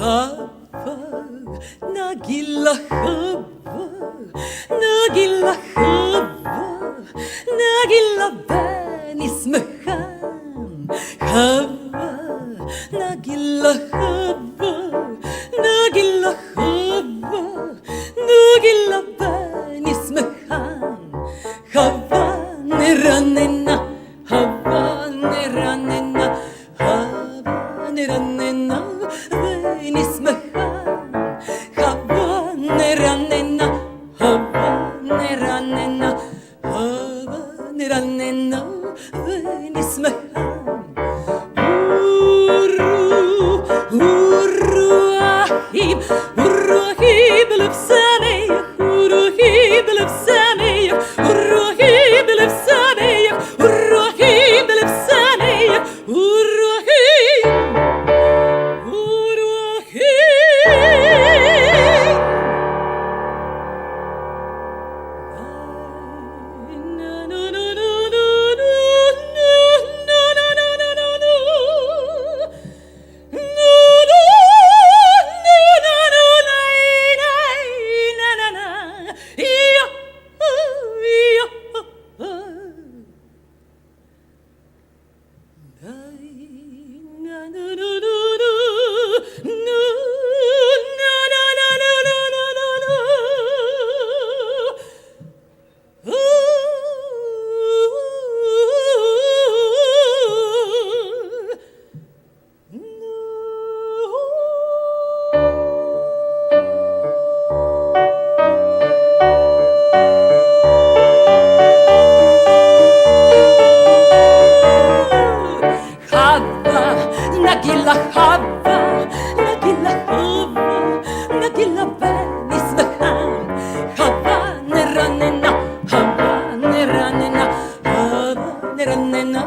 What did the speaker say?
Хава, нагила хава, нагила хава, нагила бени смехам. Хава, нагила хава, нагила хава, нагила бени смехам. Хава не ранена, хава не ранена, хава не ранена. Nismeha, hava ne ranena, hava ne ranena, hava ne ranena, nismeha. Ahib, ahib lefsameya, ahib lefsameya, ahib lefsameya, ahib lefsameya, Nagila hava, nagila hava, nagila beni smecham. Hava ne ranena, hava ne ranena, hava ne ranena.